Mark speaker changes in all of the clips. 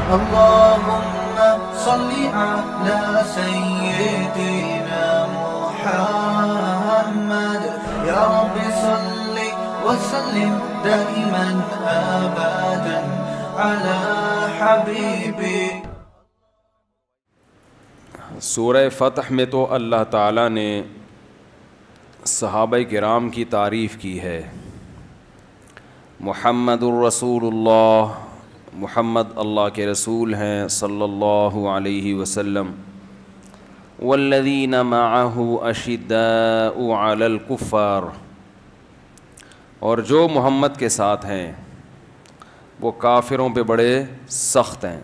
Speaker 1: اللهم صل على سيدنا محمد يا رب صل وسلم دائما أبدا على حبيبك.
Speaker 2: سورہ فتح میں تو اللہ تعالیٰ نے صحابہ کرام کی تعریف کی ہے. محمد الرسول اللہ، محمد اللہ کے رسول ہیں صلی اللہ علیہ وسلم. والذین معہ اشداء علی الکفار، اور جو محمد کے ساتھ ہیں وہ کافروں پہ بڑے سخت ہیں.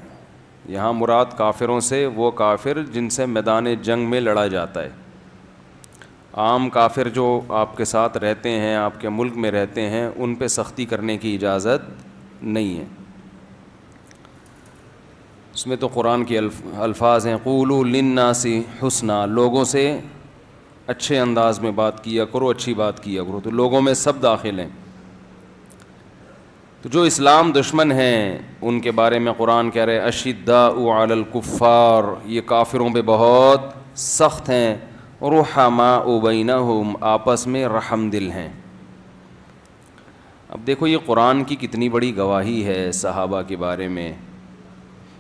Speaker 2: یہاں مراد کافروں سے وہ کافر جن سے میدان جنگ میں لڑا جاتا ہے. عام کافر جو آپ کے ساتھ رہتے ہیں، آپ کے ملک میں رہتے ہیں، ان پہ سختی کرنے کی اجازت نہیں ہے. اس میں تو قرآن کے الفاظ ہیں قولوا للناس حسنا، لوگوں سے اچھے انداز میں بات کیا کرو، اچھی بات کیا کرو. تو لوگوں میں سب داخل ہیں. تو جو اسلام دشمن ہیں ان کے بارے میں قرآن کہہ رہے اشداء علی الکفار، یہ کافروں پہ بہت سخت ہیں. رحماء بینہم، آپس میں رحم دل ہیں. اب دیکھو یہ قرآن کی کتنی بڑی گواہی ہے صحابہ کے بارے میں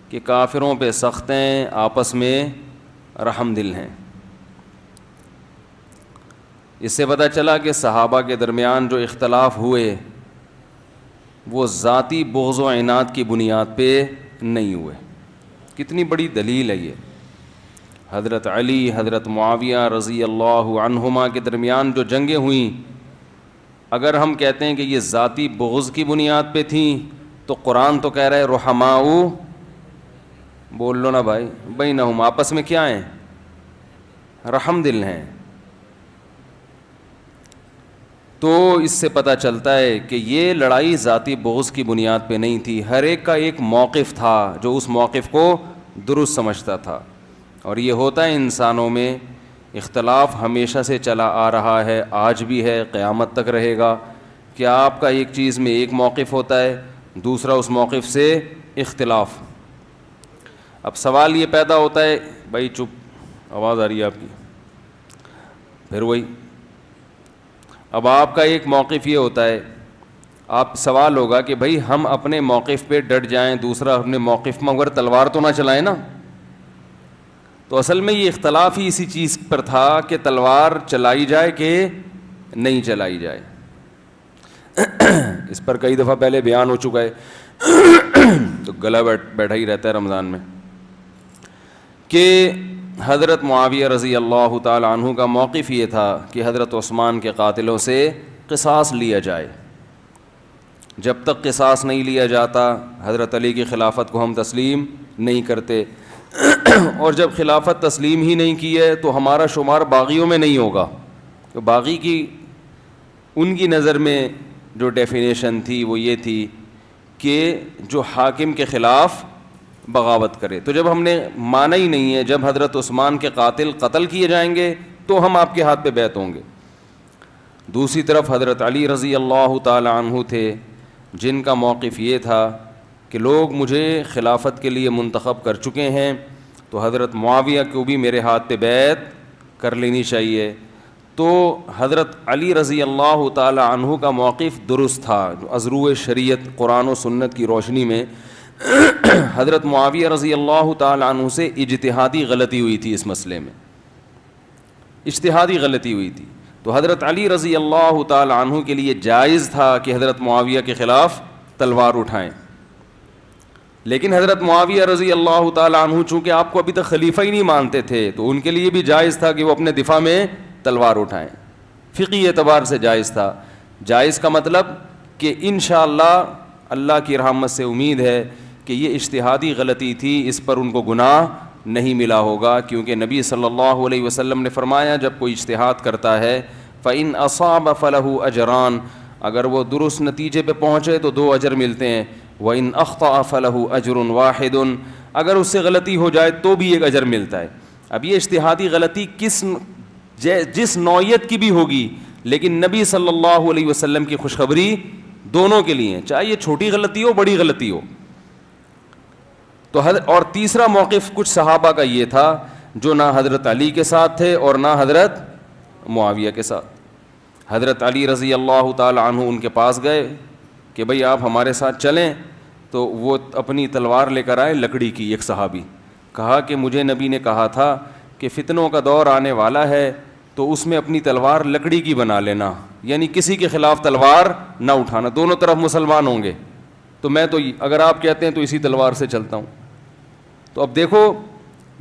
Speaker 2: کہ کافروں پہ سخت ہیں، آپس میں رحم دل ہیں. اس سے پتہ چلا کہ صحابہ کے درمیان جو اختلاف ہوئے وہ ذاتی بغض و عناد کی بنیاد پہ نہیں ہوئے. کتنی بڑی دلیل ہے یہ. حضرت علی، حضرت معاویہ رضی اللہ عنہما کے درمیان جو جنگیں ہوئیں، اگر ہم کہتے ہیں کہ یہ ذاتی بغض کی بنیاد پہ تھیں تو قرآن تو کہہ رہا ہے رحماء، بول لو نا بھائی، بینہم، آپس میں کیا ہیں؟ رحم دل ہیں. تو اس سے پتہ چلتا ہے کہ یہ لڑائی ذاتی بغض کی بنیاد پہ نہیں تھی. ہر ایک کا ایک موقف تھا جو اس موقف کو درست سمجھتا تھا. اور یہ ہوتا ہے انسانوں میں، اختلاف ہمیشہ سے چلا آ رہا ہے، آج بھی ہے، قیامت تک رہے گا کہ آپ کا ایک چیز میں ایک موقف ہوتا ہے، دوسرا اس موقف سے اختلاف. اب سوال یہ پیدا ہوتا ہے، بھائی چپ، آواز آ رہی ہے آپ کی، پھر وہی. اب آپ کا ایک موقف یہ ہوتا ہے، آپ سوال ہوگا کہ بھائی ہم اپنے موقف پہ ڈٹ جائیں، دوسرا اپنے موقف میں مگر تلوار تو نہ چلائیں نا. تو اصل میں یہ اختلاف ہی اسی چیز پر تھا کہ تلوار چلائی جائے کہ نہیں چلائی جائے. اس پر کئی دفعہ پہلے بیان ہو چکا ہے تو گلا بیٹھا ہی رہتا ہے رمضان میں، کہ حضرت معاویہ رضی اللہ تعالی عنہ کا موقف یہ تھا کہ حضرت عثمان کے قاتلوں سے قصاص لیا جائے. جب تک قصاص نہیں لیا جاتا حضرت علی کی خلافت کو ہم تسلیم نہیں کرتے، اور جب خلافت تسلیم ہی نہیں کی ہے تو ہمارا شمار باغیوں میں نہیں ہوگا. تو باغی کی ان کی نظر میں جو ڈیفینیشن تھی وہ یہ تھی کہ جو حاکم کے خلاف بغاوت کرے. تو جب ہم نے مانا ہی نہیں ہے، جب حضرت عثمان کے قاتل قتل کیے جائیں گے تو ہم آپ کے ہاتھ پہ بیعت ہوں گے. دوسری طرف حضرت علی رضی اللہ تعالی عنہ تھے جن کا موقف یہ تھا کہ لوگ مجھے خلافت کے لیے منتخب کر چکے ہیں تو حضرت معاویہ کو بھی میرے ہاتھ پہ بیعت کر لینی چاہیے. تو حضرت علی رضی اللہ تعالی عنہ کا موقف درست تھا. ازروع شریعت قرآن و سنت کی روشنی میں حضرت معاویہ رضی اللہ تعالی عنہ سے اجتہادی غلطی ہوئی تھی، اس مسئلے میں اجتہادی غلطی ہوئی تھی. تو حضرت علی رضی اللہ تعالی عنہ کے لیے جائز تھا کہ حضرت معاویہ کے خلاف تلوار اٹھائیں. لیکن حضرت معاویہ رضی اللہ تعالی عنہ چونکہ آپ کو ابھی تک خلیفہ ہی نہیں مانتے تھے تو ان کے لیے بھی جائز تھا کہ وہ اپنے دفاع میں تلوار اٹھائیں. فقہی اعتبار سے جائز تھا. جائز کا مطلب کہ انشاءاللہ اللہ کی رحمت سے امید ہے کہ یہ اجتہادی غلطی تھی، اس پر ان کو گناہ نہیں ملا ہوگا، کیونکہ نبی صلی اللہ علیہ وسلم نے فرمایا جب کوئی اجتہاد کرتا ہے فَإِنْ أَصَابَ فَلَهُ أَجْرَانِ، اگر وہ درست نتیجے پہ پہنچے تو 2 اجر ملتے ہیں. وَإِنْ أَخْطَأَ فَلَهُ أَجْرٌ وَاحِدٌ، اگر اس سے غلطی ہو جائے تو بھی 1 اجر ملتا ہے. اب یہ اجتہادی غلطی جس نوعیت کی بھی ہوگی، لیکن نبی صلی اللہ علیہ وسلم کی خوشخبری دونوں کے لیے، چاہے یہ چھوٹی غلطی ہو بڑی غلطی ہو. تو اور تیسرا موقف کچھ صحابہ کا یہ تھا جو نہ حضرت علی کے ساتھ تھے اور نہ حضرت معاویہ کے ساتھ. حضرت علی رضی اللہ تعالی عنہ ان کے پاس گئے کہ بھئی آپ ہمارے ساتھ چلیں. تو وہ اپنی تلوار لے کر آئے لکڑی کی. ایک صحابی کہا کہ مجھے نبی نے کہا تھا کہ فتنوں کا دور آنے والا ہے تو اس میں اپنی تلوار لکڑی کی بنا لینا, یعنی کسی کے خلاف تلوار نہ اٹھانا, دونوں طرف مسلمان ہوں گے. تو میں تو اگر آپ کہتے ہیں تو اسی تلوار سے چلتا ہوں. تو اب دیکھو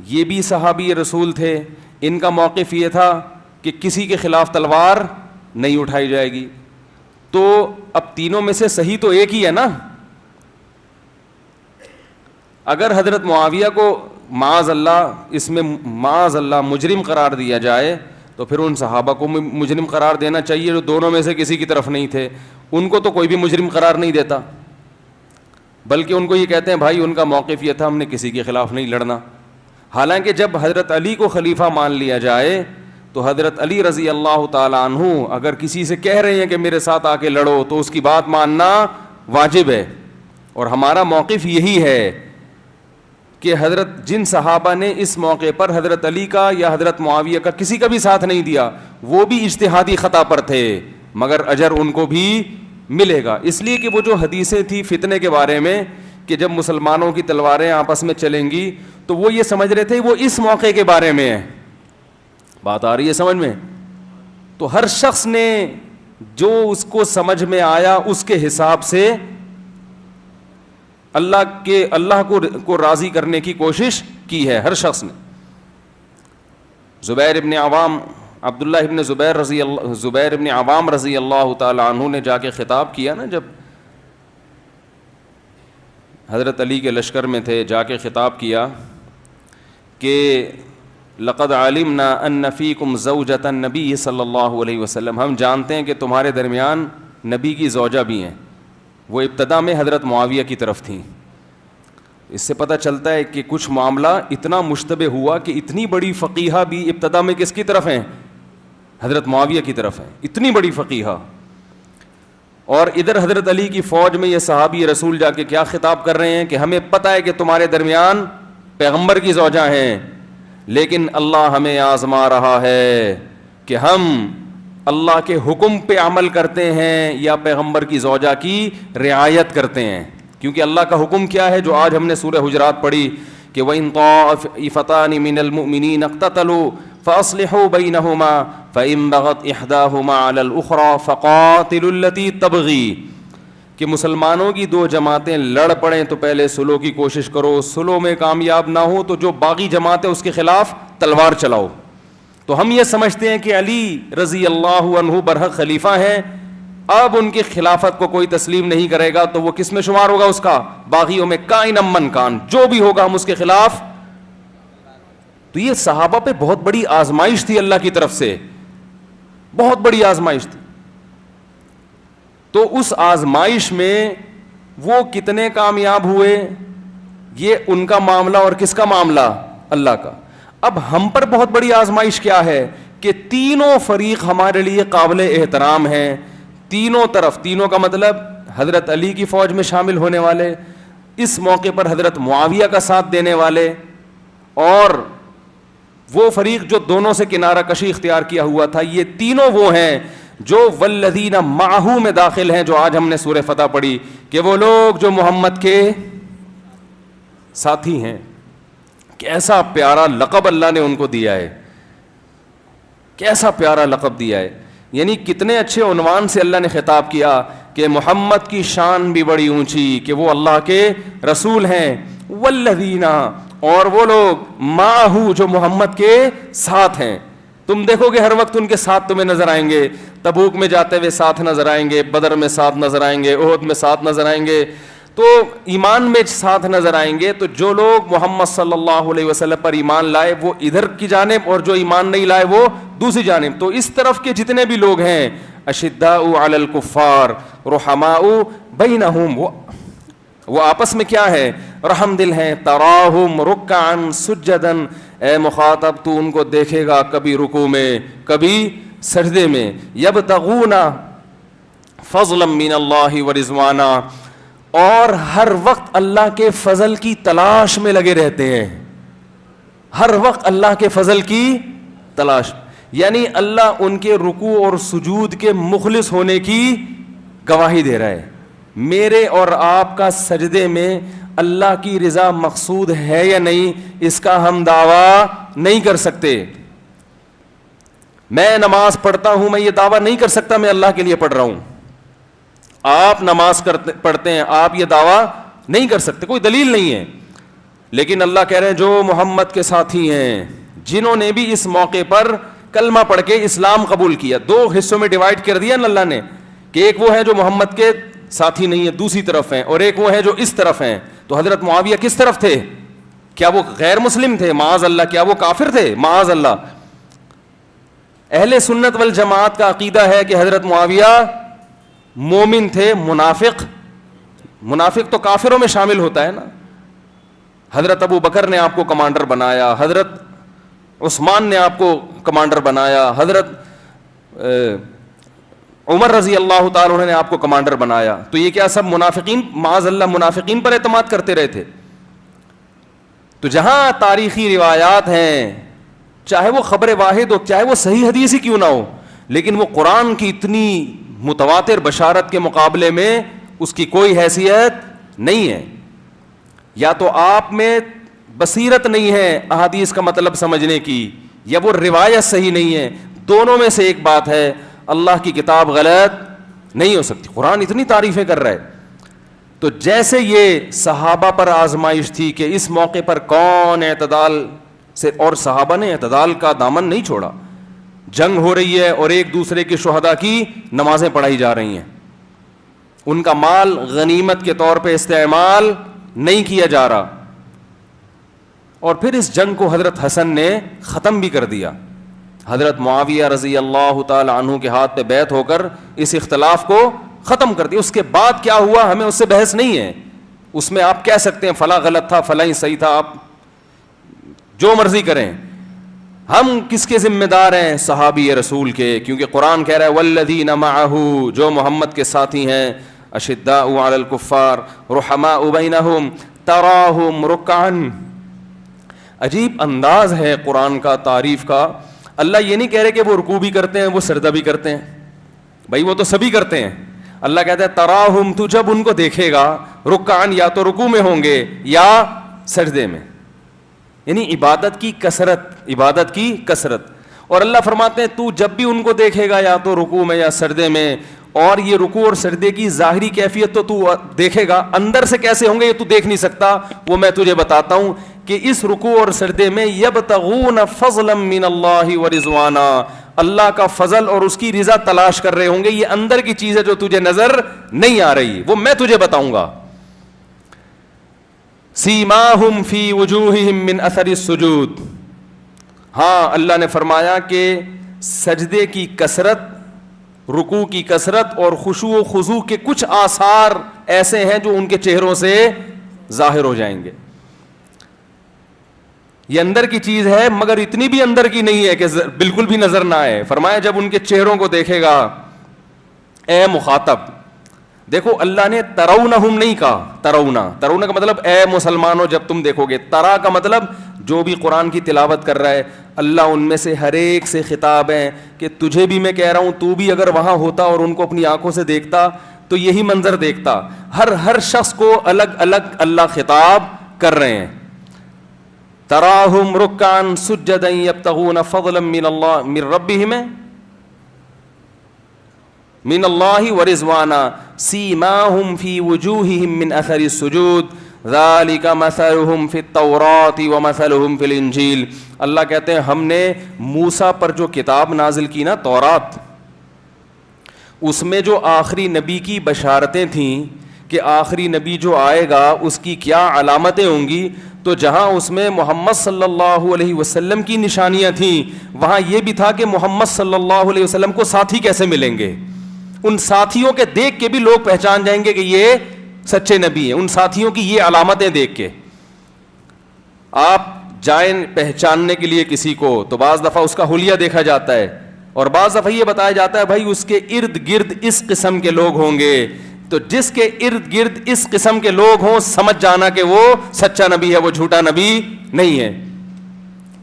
Speaker 2: یہ بھی صحابی رسول تھے, ان کا موقف یہ تھا کہ کسی کے خلاف تلوار نہیں اٹھائی جائے گی. تو اب تینوں میں سے صحیح تو ایک ہی ہے نا. اگر حضرت معاویہ کو معاذ اللہ اس میں معاذ اللہ مجرم قرار دیا جائے تو پھر ان صحابہ کو مجرم قرار دینا چاہیے جو دونوں میں سے کسی کی طرف نہیں تھے. ان کو تو کوئی بھی مجرم قرار نہیں دیتا, بلکہ ان کو یہ کہتے ہیں بھائی ان کا موقف یہ تھا ہم نے کسی کے خلاف نہیں لڑنا. حالانکہ جب حضرت علی کو خلیفہ مان لیا جائے تو حضرت علی رضی اللہ تعالیٰ عنہ اگر کسی سے کہہ رہے ہیں کہ میرے ساتھ آ کے لڑو تو اس کی بات ماننا واجب ہے. اور ہمارا موقف یہی ہے کہ حضرت جن صحابہ نے اس موقع پر حضرت علی کا یا حضرت معاویہ کا کسی کا بھی ساتھ نہیں دیا وہ بھی اجتہادی خطا پر تھے, مگر اجر ان کو بھی ملے گا. اس لیے کہ وہ جو حدیثیں تھیں فتنے کے بارے میں کہ جب مسلمانوں کی تلواریں آپس میں چلیں گی تو وہ یہ سمجھ رہے تھے وہ اس موقع کے بارے میں ہے. بات آ رہی ہے سمجھ میں؟ تو ہر شخص نے جو اس کو سمجھ میں آیا اس کے حساب سے اللہ کو راضی کرنے کی کوشش کی ہے ہر شخص نے. زبیر ابن عوام عبداللہ ابن زبیر ابن عوام رضی اللہ تعالی عنہ نے جا کے خطاب کیا نا, جب حضرت علی کے لشکر میں تھے, جا کے خطاب کیا کہ لقد علمنا ان فیکم زوجۃ النبی صلی اللہ علیہ وسلم, ہم جانتے ہیں کہ تمہارے درمیان نبی کی زوجہ بھی ہیں. وہ ابتدا میں حضرت معاویہ کی طرف تھیں. اس سے پتہ چلتا ہے کہ کچھ معاملہ اتنا مشتبہ ہوا کہ اتنی بڑی فقیہہ بھی ابتدا میں کس کی طرف ہیں؟ حضرت معاویہ کی طرف ہیں, اتنی بڑی فقیہہ. اور ادھر حضرت علی کی فوج میں یہ صحابی رسول جا کے کیا خطاب کر رہے ہیں کہ ہمیں پتہ ہے کہ تمہارے درمیان پیغمبر کی زوجہ ہیں, لیکن اللہ ہمیں آزما رہا ہے کہ ہم اللہ کے حکم پہ عمل کرتے ہیں یا پیغمبر کی زوجہ کی رعایت کرتے ہیں. کیونکہ اللہ کا حکم کیا ہے جو آج ہم نے سورہ حجرات پڑھی کہ وَإِن طَائِفَتَانِ مِنَ الْمُؤْمِنِينَ اقْتَتَلُوا فَأَصْلِحُوا بَيْنَهُمَا فَإِن بَغَتْ إِحْدَاهُمَا عَلَى الْأُخْرَى فَقَاتِلُوا الَّتِي تَبْغِي, کہ مسلمانوں کی دو جماعتیں لڑ پڑیں تو پہلے صلح کی کوشش کرو, صلح میں کامیاب نہ ہو تو جو باقی جماعت ہے اس کے خلاف تلوار چلاؤ. تو ہم یہ سمجھتے ہیں کہ علی رضی اللہ عنہ برحق خلیفہ ہیں, اب ان کی خلافت کو کوئی تسلیم نہیں کرے گا تو وہ کس میں شمار ہوگا؟ اس کا باغیوں میں, کائن من کان, جو بھی ہوگا ہم اس کے خلاف. تو یہ صحابہ پہ بہت بڑی آزمائش تھی اللہ کی طرف سے, بہت بڑی آزمائش تھی. تو اس آزمائش میں وہ کتنے کامیاب ہوئے یہ ان کا معاملہ اور کس کا معاملہ؟ اللہ کا. اب ہم پر بہت بڑی آزمائش کیا ہے کہ تینوں فریق ہمارے لیے قابل احترام ہیں, تینوں طرف, تینوں کا مطلب حضرت علی کی فوج میں شامل ہونے والے, اس موقع پر حضرت معاویہ کا ساتھ دینے والے, اور وہ فریق جو دونوں سے کنارہ کشی اختیار کیا ہوا تھا. یہ تینوں وہ ہیں جو والذین معہ میں داخل ہیں, جو آج ہم نے سورہ فتح پڑھی کہ وہ لوگ جو محمد کے ساتھی ہیں. کیسا پیارا لقب اللہ نے ان کو دیا ہے, کیسا پیارا لقب دیا ہے. یعنی کتنے اچھے عنوان سے اللہ نے خطاب کیا کہ محمد کی شان بھی بڑی اونچی کہ وہ اللہ کے رسول ہیں. والذین, اور وہ لوگ معہ جو محمد کے ساتھ ہیں. تم دیکھو گے ہر وقت ان کے ساتھ تمہیں نظر آئیں گے, تبوک میں جاتے ہوئے ساتھ نظر آئیں گے, بدر میں ساتھ نظر آئیں گے, احد میں ساتھ نظر آئیں گے, تو ایمان میں ساتھ نظر آئیں گے. تو جو لوگ محمد صلی اللہ علیہ وسلم پر ایمان لائے وہ ادھر کی جانب, اور جو ایمان نہیں لائے وہ دوسری جانب. تو اس طرف کے جتنے بھی لوگ ہیں, اشداء علی الکفار رحماء بینہم, وہ آپس میں کیا ہے؟ رحم دل ہیں. تراہم رکعا سجدا, اے مخاطب تو ان کو دیکھے گا کبھی رکوع میں کبھی سجدے میں. یبتغون فضلا من اللہ ورضوانا, اور ہر وقت اللہ کے فضل کی تلاش میں لگے رہتے ہیں, ہر وقت اللہ کے فضل کی تلاش, یعنی اللہ ان کے رکوع اور سجود کے مخلص ہونے کی گواہی دے رہا ہے. میرے اور آپ کا سجدے میں اللہ کی رضا مقصود ہے یا نہیں, اس کا ہم دعویٰ نہیں کر سکتے. میں نماز پڑھتا ہوں, میں یہ دعویٰ نہیں کر سکتا میں اللہ کے لیے پڑھ رہا ہوں. آپ نماز پڑھتے ہیں, آپ یہ دعویٰ نہیں کر سکتے, کوئی دلیل نہیں ہے. لیکن اللہ کہہ رہے ہیں جو محمد کے ساتھی ہیں, جنہوں نے بھی اس موقع پر کلمہ پڑھ کے اسلام قبول کیا. دو حصوں میں ڈیوائڈ کر دیا نا اللہ نے, کہ ایک وہ ہے جو محمد کے ساتھی نہیں ہے, دوسری طرف ہیں, اور ایک وہ ہے جو اس طرف ہیں. تو حضرت معاویہ کس طرف تھے؟ کیا وہ غیر مسلم تھے؟ معاذ اللہ. کیا وہ کافر تھے؟ معاذ اللہ. اہل سنت والجماعت کا عقیدہ ہے کہ حضرت معاویہ مومن تھے. منافق تو کافروں میں شامل ہوتا ہے نا. حضرت ابو بکر نے آپ کو کمانڈر بنایا, حضرت عثمان نے آپ کو کمانڈر بنایا, حضرت عمر رضی اللہ تعالی عنہ نے آپ کو کمانڈر بنایا. تو یہ کیا سب منافقین, معاذ اللہ, منافقین پر اعتماد کرتے رہے تھے؟ تو جہاں تاریخی روایات ہیں, چاہے وہ خبر واحد ہو, چاہے وہ صحیح حدیث ہی کیوں نہ ہو, لیکن وہ قرآن کی اتنی متواتر بشارت کے مقابلے میں اس کی کوئی حیثیت نہیں ہے. یا تو آپ میں بصیرت نہیں ہے احادیث کا مطلب سمجھنے کی, یا وہ روایت صحیح نہیں ہے. دونوں میں سے ایک بات ہے, اللہ کی کتاب غلط نہیں ہو سکتی. قرآن اتنی تعریفیں کر رہا ہے. تو جیسے یہ صحابہ پر آزمائش تھی کہ اس موقع پر کون اعتدال سے, اور صحابہ نے اعتدال کا دامن نہیں چھوڑا. جنگ ہو رہی ہے اور ایک دوسرے کے شہداء کی نمازیں پڑھائی جا رہی ہیں, ان کا مال غنیمت کے طور پہ استعمال نہیں کیا جا رہا. اور پھر اس جنگ کو حضرت حسن نے ختم بھی کر دیا. حضرت معاویہ رضی اللہ تعالی عنہ کے ہاتھ پہ بیعت ہو کر اس اختلاف کو ختم کر دیا. اس کے بعد کیا ہوا ہمیں اس سے بحث نہیں ہے. اس میں آپ کہہ سکتے ہیں فلاں غلط تھا, فلاں صحیح تھا, آپ جو مرضی کریں. ہم کس کے ذمہ دار ہیں؟ صحابی رسول کے, کیونکہ قرآن کہہ رہا ہے والذین معہ, جو محمد کے ساتھی ہیں, اشداء علی الکفار رحماء بینہم تراہم رکعا. عجیب انداز ہے قرآن کا تعریف کا. اللہ یہ نہیں کہہ رہے کہ وہ رکوع بھی کرتے ہیں, وہ سجدہ بھی کرتے ہیں, بھائی وہ تو سبھی کرتے ہیں. اللہ کہتا ہے تراہم, تو جب ان کو دیکھے گا, رکعن, یا تو رکوع میں ہوں گے یا سجدے میں, یعنی عبادت کی کثرت, عبادت کی کثرت. اور اللہ فرماتے ہیں تو جب بھی ان کو دیکھے گا یا تو رکوع میں یا سجدے میں, اور یہ رکوع اور سجدے کی ظاہری کیفیت تو دیکھے گا, اندر سے کیسے ہوں گے یہ تو دیکھ نہیں سکتا, وہ میں تجھے بتاتا ہوں کہ اس رکوع اور سجدے میں یبتغون فضلا من اللہ ورضوانا, اللہ کا فضل اور اس کی رضا تلاش کر رہے ہوں گے. یہ اندر کی چیز ہے جو تجھے نظر نہیں آ رہی, وہ میں تجھے بتاؤں گا. سیماہم فی وجوہہم من اثر السجود. ہاں اللہ نے فرمایا کہ سجدے کی کثرت, رکوع کی کثرت اور خشوع و خضوع کے کچھ آثار ایسے ہیں جو ان کے چہروں سے ظاہر ہو جائیں گے. یہ اندر کی چیز ہے مگر اتنی بھی اندر کی نہیں ہے کہ بالکل بھی نظر نہ آئے. فرمایا جب ان کے چہروں کو دیکھے گا, اے مخاطب, دیکھو اللہ نے ترونہم نہیں کہا, ترونا کا مطلب اے مسلمانوں جب تم دیکھو گے. ترا کا مطلب جو بھی قرآن کی تلاوت کر رہا ہے, اللہ ان میں سے ہر ایک سے خطاب ہے کہ تجھے بھی میں کہہ رہا ہوں, تو بھی اگر وہاں ہوتا اور ان کو اپنی آنکھوں سے دیکھتا تو یہی منظر دیکھتا. ہر شخص کو الگ الگ اللہ خطاب کر رہے ہیں. تراہم رکعا سجدا یبتغون فضلا من اللہ من ربہم من اللہ ورضوانا سیماہم فی وجوہہم من اثر السجود ذالک مثلہم فی التوراۃ ومثلہم فی الانجیل. اللہ کہتے ہیں ہم نے موسیٰ پر جو کتاب نازل کی نا, تورات, اس میں جو آخری نبی کی بشارتیں تھیں کہ آخری نبی جو آئے گا اس کی کیا علامتیں ہوں گی, تو جہاں اس میں محمد صلی اللہ علیہ وسلم کی نشانیاں تھیں, وہاں یہ بھی تھا کہ محمد صلی اللہ علیہ وسلم کو ساتھی کیسے ملیں گے. ان ساتھیوں کے دیکھ کے بھی لوگ پہچان جائیں گے کہ یہ سچے نبی ہیں, ان ساتھیوں کی یہ علامتیں دیکھ کے. آپ جائیں پہچاننے کے لیے کسی کو تو بعض دفعہ اس کا حلیہ دیکھا جاتا ہے, اور بعض دفعہ یہ بتایا جاتا ہے بھائی اس کے ارد گرد اس قسم کے لوگ ہوں گے تو جس کے ارد گرد اس قسم کے لوگ ہوں سمجھ جانا کہ وہ سچا نبی ہے, وہ جھوٹا نبی نہیں ہے.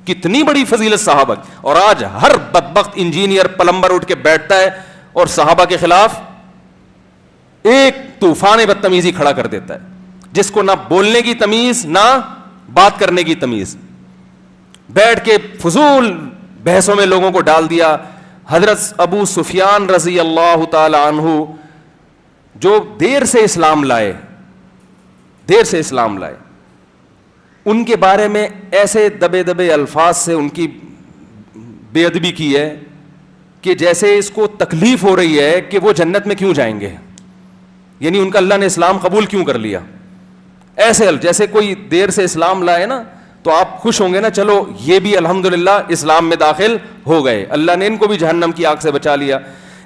Speaker 2: کتنی بڑی فضیلت صحابہ کی. اور آج ہر بدبخت انجینئر پلمبر اٹھ کے بیٹھتا ہے اور صحابہ کے خلاف ایک طوفان بدتمیزی کھڑا کر دیتا ہے, جس کو نہ بولنے کی تمیز نہ بات کرنے کی تمیز, بیٹھ کے فضول بحثوں میں لوگوں کو ڈال دیا. حضرت ابو سفیان رضی اللہ تعالی عنہ جو دیر سے اسلام لائے, ان کے بارے میں ایسے دبے دبے الفاظ سے ان کی بے ادبی کی ہے کہ جیسے اس کو تکلیف ہو رہی ہے کہ وہ جنت میں کیوں جائیں گے, یعنی ان کا اللہ نے اسلام قبول کیوں کر لیا. ایسے جیسے کوئی دیر سے اسلام لائے نا تو آپ خوش ہوں گے نا, چلو یہ بھی الحمدللہ اسلام میں داخل ہو گئے, اللہ نے ان کو بھی جہنم کی آگ سے بچا لیا.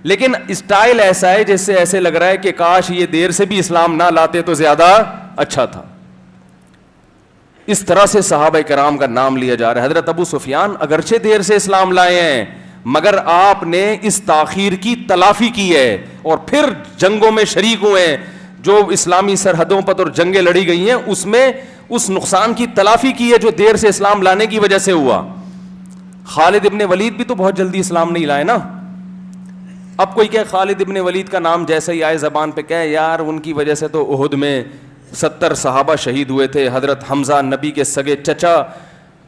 Speaker 2: لیکن اسٹائل ایسا ہے جس سے ایسے لگ رہا ہے کہ کاش یہ دیر سے بھی اسلام نہ لاتے تو زیادہ اچھا تھا. اس طرح سے صحابہ کرام کا نام لیا جا رہا ہے. حضرت ابو سفیان اگرچہ دیر سے اسلام لائے ہیں مگر آپ نے اس تاخیر کی تلافی کی ہے اور پھر جنگوں میں شریک ہوئے ہیں. جو اسلامی سرحدوں پر اور جنگیں لڑی گئی ہیں اس میں اس نقصان کی تلافی کی ہے جو دیر سے اسلام لانے کی وجہ سے ہوا. خالد ابن ولید بھی تو بہت جلدی اسلام نہیں لائے نا. اب کوئی کہ خالد ابن ولید کا نام جیسے ہی آئے زبان پہ کہے یار ان کی وجہ سے تو احد میں 70 صحابہ شہید ہوئے تھے. حضرت حمزہ نبی کے سگے چچا,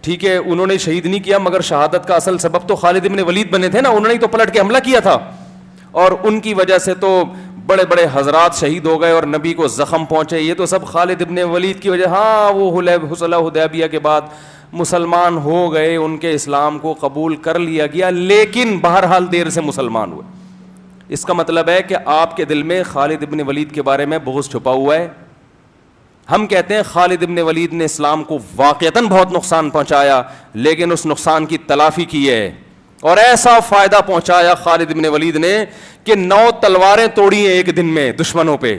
Speaker 2: ٹھیک ہے انہوں نے شہید نہیں کیا مگر شہادت کا اصل سبب تو خالد ابن ولید بنے تھے نا, انہوں نے تو پلٹ کے حملہ کیا تھا اور ان کی وجہ سے تو بڑے بڑے حضرات شہید ہو گئے اور نبی کو زخم پہنچے. یہ تو سب خالد ابن ولید کی وجہ. ہاں وہ صلح حدیبیہ کے بعد مسلمان ہو گئے, ان کے اسلام کو قبول کر لیا گیا لیکن بہرحال دیر سے مسلمان ہوئے. اس کا مطلب ہے کہ آپ کے دل میں خالد ابن ولید کے بارے میں بغض چھپا ہوا ہے. ہم کہتے ہیں خالد ابن ولید نے اسلام کو واقعتاً بہت نقصان پہنچایا لیکن اس نقصان کی تلافی کی ہے اور ایسا فائدہ پہنچایا خالد ابن ولید نے کہ 9 تلواریں توڑی ہیں ایک دن میں دشمنوں پہ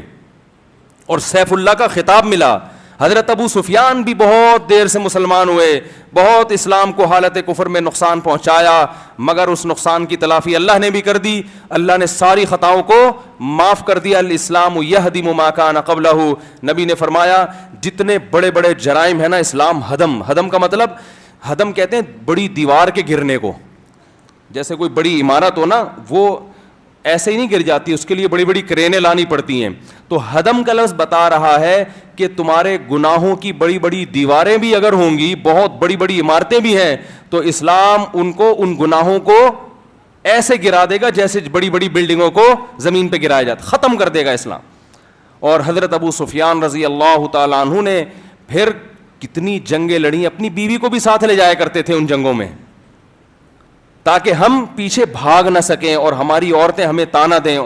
Speaker 2: اور سیف اللہ کا خطاب ملا. حضرت ابو سفیان بھی بہت دیر سے مسلمان ہوئے, بہت اسلام کو حالت کفر میں نقصان پہنچایا مگر اس نقصان کی تلافی اللہ نے بھی کر دی. اللہ نے ساری خطاؤں کو معاف کر دیا. الاسلام یہدم ما کان قبلہ, نبی نے فرمایا جتنے بڑے بڑے جرائم ہیں نا اسلام ہدم کا مطلب ہدم کہتے ہیں بڑی دیوار کے گرنے کو. جیسے کوئی بڑی عمارت ہو نا وہ ایسے ہی نہیں گر جاتی, اس کے لیے بڑی بڑی کرینیں لانی پڑتی ہیں. تو ہدم کا لفظ بتا رہا ہے کہ تمہارے گناہوں کی بڑی بڑی دیواریں بھی اگر ہوں گی, بہت بڑی بڑی عمارتیں بھی ہیں, تو اسلام ان گناہوں کو ایسے گرا دے گا جیسے بڑی بڑی بلڈنگوں کو زمین پہ گرایا جاتا, ختم کر دے گا اسلام. اور حضرت ابو سفیان رضی اللہ تعالیٰ عنہ نے پھر کتنی جنگیں لڑی, اپنی بیوی کو بھی ساتھ لے جایا کرتے تھے ان جنگوں میں تاکہ ہم پیچھے بھاگ نہ سکیں اور ہماری عورتیں ہمیں تانا دیں.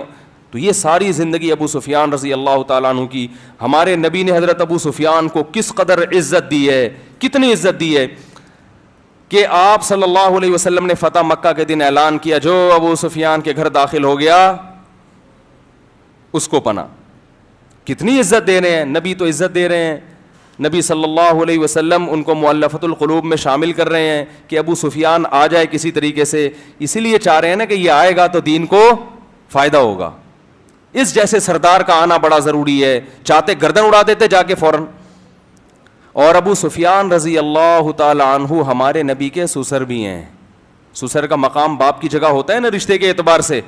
Speaker 2: تو یہ ساری زندگی ابو سفیان رضی اللہ تعالیٰ عنہ کی. ہمارے نبی نے حضرت ابو سفیان کو کس قدر عزت دی ہے, کتنی عزت دی ہے کہ آپ صلی اللہ علیہ وسلم نے فتح مکہ کے دن اعلان کیا جو ابو سفیان کے گھر داخل ہو گیا اس کو پناہ. کتنی عزت دے رہے ہیں نبی, تو عزت دے رہے ہیں. نبی صلی اللہ علیہ وسلم ان کو مؤلفۃ القلوب میں شامل کر رہے ہیں کہ ابو سفیان آ جائے کسی طریقے سے, اسی لیے چاہ رہے ہیں نا کہ یہ آئے گا تو دین کو فائدہ ہوگا. اس جیسے سردار کا آنا بڑا ضروری ہے, چاہتے گردن اڑا دیتے جا کے فوراً. اور ابو سفیان رضی اللہ تعالی عنہ ہمارے نبی کے سسر بھی ہیں. سسر کا مقام باپ کی جگہ ہوتا ہے نا رشتے کے اعتبار سے.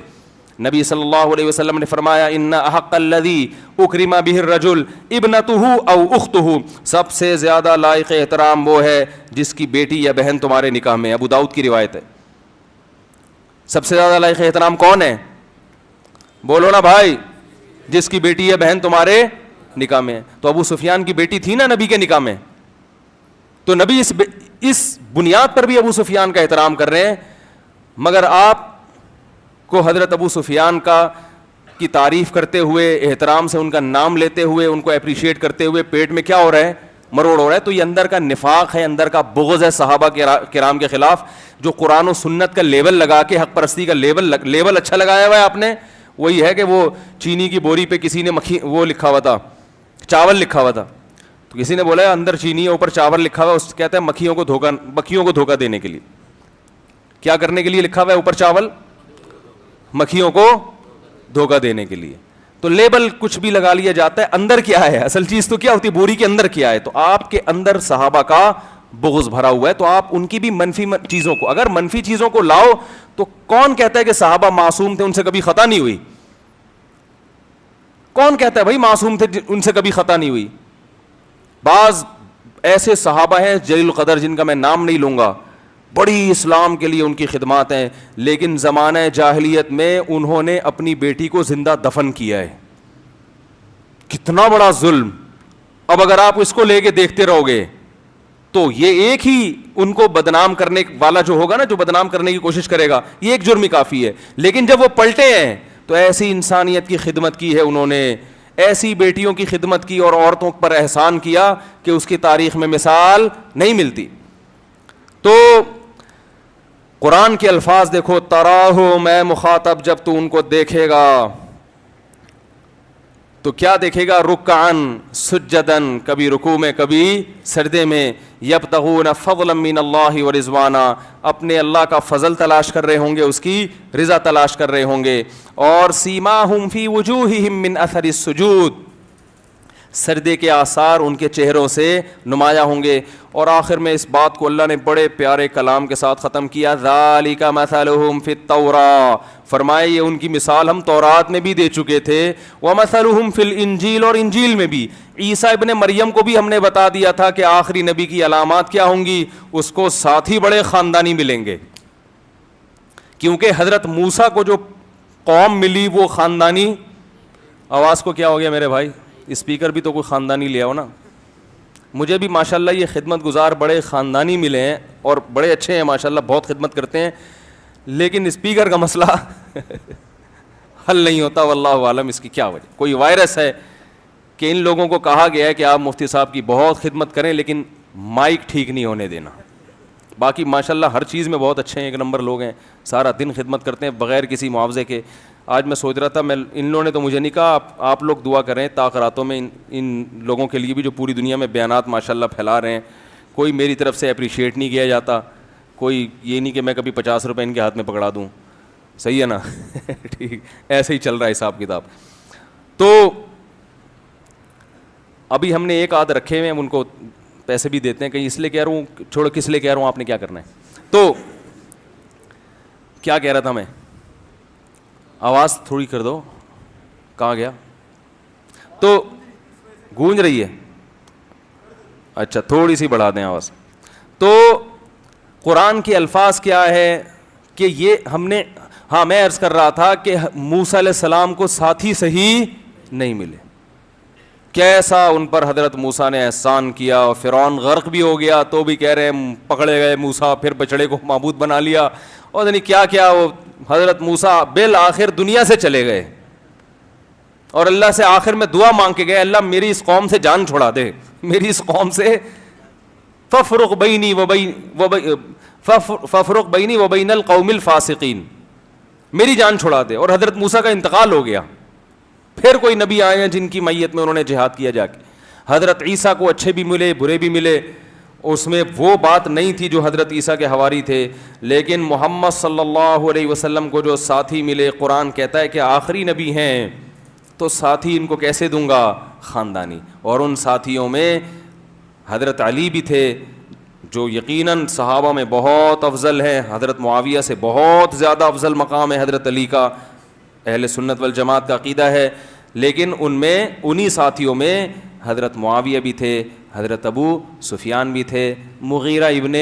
Speaker 2: نبی صلی اللہ علیہ وسلم نے فرمایا ان احق الذی اکرم بہ الرجل ابنتہ او اختہ, سب سے زیادہ لائق احترام وہ ہے جس کی بیٹی یا بہن تمہارے نکاح میں. ابو داؤد کی روایت ہے. سب سے زیادہ لائق احترام کون ہے؟ بولو نا بھائی, جس کی بیٹی یا بہن تمہارے نکاح میں. تو ابو سفیان کی بیٹی تھی نا نبی کے نکاح میں, تو نبی اس بنیاد پر بھی ابو سفیان کا احترام کر رہے ہیں. مگر آپ کو حضرت ابو سفیان کی تعریف کرتے ہوئے, احترام سے ان کا نام لیتے ہوئے, ان کو اپریشیٹ کرتے ہوئے پیٹ میں کیا ہو رہا ہے, مروڑ ہو رہا ہے. تو یہ اندر کا نفاق ہے, اندر کا بغض ہے صحابہ کرام کے خلاف. جو قرآن و سنت کا لیبل لگا کے حق پرستی کا لیبل اچھا لگایا ہوا ہے آپ نے, وہی ہے کہ وہ چینی کی بوری پہ کسی نے وہ لکھا ہوا تھا, چاول لکھا ہوا تھا, تو کسی نے بولا اندر چینی ہے اوپر چاول لکھا ہوا ہے, اس کہتا ہے مکھیوں کو دھوکہ دینے کے لیے. کیا کرنے کے لیے لکھا ہوا ہے اوپر چاول؟ مکھیوں کو دھوکہ دینے کے لیے. تو لیبل کچھ بھی لگا لیا جاتا ہے, اندر کیا ہے, اصل چیز تو کیا ہوتی ہے, بوری کے اندر کیا ہے. تو آپ کے اندر صحابہ کا بغض بھرا ہوا ہے, تو آپ ان کی بھی منفی چیزوں کو, اگر منفی چیزوں کو لاؤ تو کون کہتا ہے کہ صحابہ معصوم تھے, ان سے کبھی خطا نہیں ہوئی؟ کون کہتا ہے بھائی معصوم تھے, ان سے کبھی خطا نہیں ہوئی؟ بعض ایسے صحابہ ہیں جلیل القدر, جن کا میں نام نہیں لوں گا, بڑی اسلام کے لیے ان کی خدمات ہیں, لیکن زمانہ جاہلیت میں انہوں نے اپنی بیٹی کو زندہ دفن کیا ہے. کتنا بڑا ظلم. اب اگر آپ اس کو لے کے دیکھتے رہو گے تو یہ ایک ہی ان کو بدنام کرنے والا جو ہوگا نا, جو بدنام کرنے کی کوشش کرے گا, یہ ایک جرم ہی کافی ہے. لیکن جب وہ پلٹے ہیں تو ایسی انسانیت کی خدمت کی ہے انہوں نے, ایسی بیٹیوں کی خدمت کی اور عورتوں پر احسان کیا کہ اس کی تاریخ میں مثال نہیں ملتی. تو قرآن کے الفاظ دیکھو, تراہو میں مخاطب, جب تو ان کو دیکھے گا تو کیا دیکھے گا؟ رکعن سجدن, کبھی رکوع میں کبھی سجدے میں, یبتغون فضلا من اللہ ورضوانا, اپنے اللہ کا فضل تلاش کر رہے ہوں گے, اس کی رضا تلاش کر رہے ہوں گے. اور سیماہم فی وجوہہم من اثر السجود, سجدے کے آثار ان کے چہروں سے نمایاں ہوں گے. اور آخر میں اس بات کو اللہ نے بڑے پیارے کلام کے ساتھ ختم کیا, ذالک مثلہم فی التوراۃ, فرمائے یہ ان کی مثال ہم تورات میں بھی دے چکے تھے, ومثلہم فی الانجیل, اور انجیل میں بھی. عیسیٰ ابن مریم کو بھی ہم نے بتا دیا تھا کہ آخری نبی کی علامات کیا ہوں گی, اس کو ساتھی بڑے خاندانی ملیں گے, کیونکہ حضرت موسیٰ کو جو قوم ملی وہ خاندانی. آواز کو کیا ہو گیا میرے بھائی؟ اسپیکر بھی تو کوئی خاندانی لے آؤ نا. مجھے بھی ماشاءاللہ یہ خدمت گزار بڑے خاندانی ملے ہیں اور بڑے اچھے ہیں ماشاءاللہ, بہت خدمت کرتے ہیں, لیکن اسپیکر کا مسئلہ حل نہیں ہوتا. واللہ عالم اس کی کیا وجہ, کوئی وائرس ہے کہ ان لوگوں کو کہا گیا ہے کہ آپ مفتی صاحب کی بہت خدمت کریں لیکن مائک ٹھیک نہیں ہونے دینا. باقی ماشاءاللہ ہر چیز میں بہت اچھے ہیں, ایک نمبر لوگ ہیں, سارا دن خدمت کرتے ہیں بغیر کسی معاوضے کے. آج میں سوچ رہا تھا, ان لوگوں نے تو مجھے نہیں کہا, آپ لوگ دعا کریں تاخراتوں میں ان لوگوں کے لیے بھی جو پوری دنیا میں بیانات ماشاءاللہ پھیلا رہے ہیں. کوئی میری طرف سے اپریشیٹ نہیں کیا جاتا, کوئی یہ نہیں کہ میں کبھی 50 روپے ان کے ہاتھ میں پکڑا دوں, صحیح ہے نا؟ ٹھیک, ایسے ہی چل رہا ہے حساب کتاب. تو ابھی ہم نے ایک آدھ رکھے ہوئے ہیں, ان کو پیسے بھی دیتے ہیں, کہیں اس لیے کہہ رہا ہوں, چھوڑو کس لیے کہہ رہا ہوں, آپ نے کیا کرنا ہے. تو کیا کہہ رہا تھا میں, آواز تھوڑی کر دو, کہاں گیا؟ تو گونج رہی ہے, اچھا تھوڑی سی بڑھا دیں آواز. تو قرآن کے الفاظ کیا ہے کہ یہ ہم نے, ہاں میں عرض کر رہا تھا کہ موسیٰ علیہ السلام کو ساتھی صحیح نہیں ملے, کیسا ان پر حضرت موسیٰ نے احسان کیا, اور فرعون غرق بھی ہو گیا تو بھی کہہ رہے ہیں پکڑے گئے موسیٰ, پھر بچڑے کو معبود بنا لیا, اور نہیں کیا کیا, وہ حضرت موسیٰ بالآخر دنیا سے چلے گئے اور اللہ سے آخر میں دعا مانگ کے گئے, اللہ میری اس قوم سے جان چھڑا دے, میری اس قوم سے ففرق بینی و بین القوم الفاسقین, میری جان چھڑا دے. اور حضرت موسیٰ کا انتقال ہو گیا. پھر کوئی نبی آئے ہیں جن کی میت میں انہوں نے جہاد کیا جا کے. حضرت عیسیٰ کو اچھے بھی ملے برے بھی ملے, اس میں وہ بات نہیں تھی جو حضرت عیسیٰ کے حواری تھے, لیکن محمد صلی اللہ علیہ وسلم کو جو ساتھی ملے, قرآن کہتا ہے کہ آخری نبی ہیں تو ساتھی ان کو کیسے دوں گا؟ خاندانی. اور ان ساتھیوں میں حضرت علی بھی تھے جو یقیناً صحابہ میں بہت افضل ہیں, حضرت معاویہ سے بہت زیادہ افضل مقام ہے حضرت علی کا, اہل سنت والجماعت کا عقیدہ ہے. لیکن ان میں انہی ساتھیوں میں حضرت معاویہ بھی تھے, حضرت ابو سفیان بھی تھے, مغیرہ ابن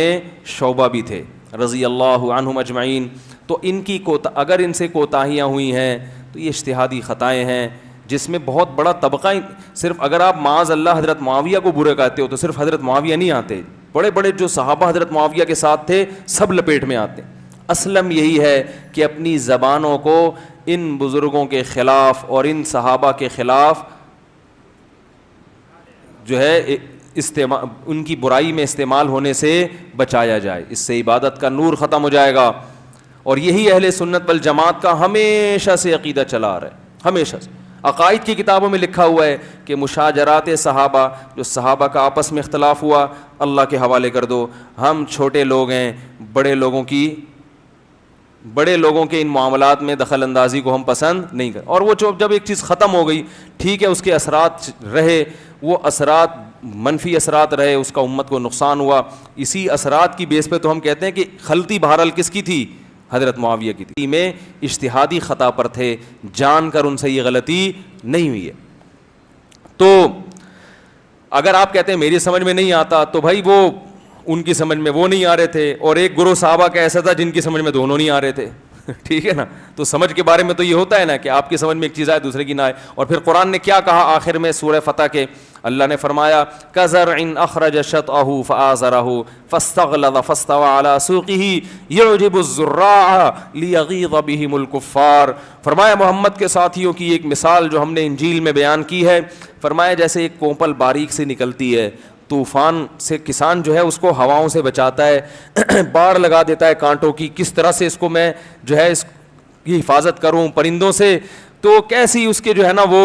Speaker 2: شعبہ بھی تھے رضی اللہ عنہم اجمعین. تو ان کی اگر ان سے کوتاہیاں ہوئی ہیں تو یہ اجتہادی خطائیں ہیں, جس میں بہت بڑا طبقہ, صرف اگر آپ معاذ اللہ حضرت معاویہ کو برے کہتے ہو تو صرف حضرت معاویہ نہیں آتے, بڑے بڑے جو صحابہ حضرت معاویہ کے ساتھ تھے سب لپیٹ میں آتے. اسلم یہی ہے کہ اپنی زبانوں کو ان بزرگوں کے خلاف اور ان صحابہ کے خلاف جو ہے ان کی برائی میں استعمال ہونے سے بچایا جائے, اس سے عبادت کا نور ختم ہو جائے گا. اور یہی اہل سنت والجماعت کا ہمیشہ سے عقیدہ چلا آ رہا ہے, ہمیشہ سے. عقائد کی کتابوں میں لکھا ہوا ہے کہ مشاجرات صحابہ, جو صحابہ کا آپس میں اختلاف ہوا, اللہ کے حوالے کر دو, ہم چھوٹے لوگ ہیں, بڑے لوگوں کی بڑے لوگوں کے ان معاملات میں دخل اندازی کو ہم پسند نہیں کرتے. اور وہ جب ایک چیز ختم ہو گئی, ٹھیک ہے اس کے اثرات رہے, وہ اثرات منفی اثرات رہے, اس کا امت کو نقصان ہوا, اسی اثرات کی بیس پہ تو ہم کہتے ہیں کہ غلطی بہرحال کس کی تھی؟ حضرت معاویہ کی تھی. میں اجتہادی خطا پر تھے, جان کر ان سے یہ غلطی نہیں ہوئی ہے. تو اگر آپ کہتے ہیں میری سمجھ میں نہیں آتا, تو بھائی وہ ان کی سمجھ میں وہ نہیں آ رہے تھے, اور ایک گروہ صحابہ کا ایسا تھا جن کی سمجھ میں دونوں نہیں آ رہے تھے. ٹھیک ہے نا, تو سمجھ کے بارے میں تو یہ ہوتا ہے نا کہ آپ کی سمجھ میں ایک چیز آئے دوسرے کی نہ آئے. اور پھر قرآن نے کیا کہا آخر میں سورہ فتح کے؟ اللہ نے فرمایا کزرع اخرج شطأہ فآزرہ فاستغلظ فاستوى على سوقه يعجب الزراع لیغیظ بهم الکفار. فرمایا محمد کے ساتھیوں کی ایک مثال جو ہم نے انجیل میں بیان کی ہے, فرمایا جیسے ایک کونپل باریک سے نکلتی ہے, طوفان سے کسان جو ہے اس کو ہواؤں سے بچاتا ہے, باڑ لگا دیتا ہے کانٹوں کی, کس طرح سے اس کو میں جو ہے اس کی حفاظت کروں پرندوں سے, تو کیسی اس کے جو ہے نا وہ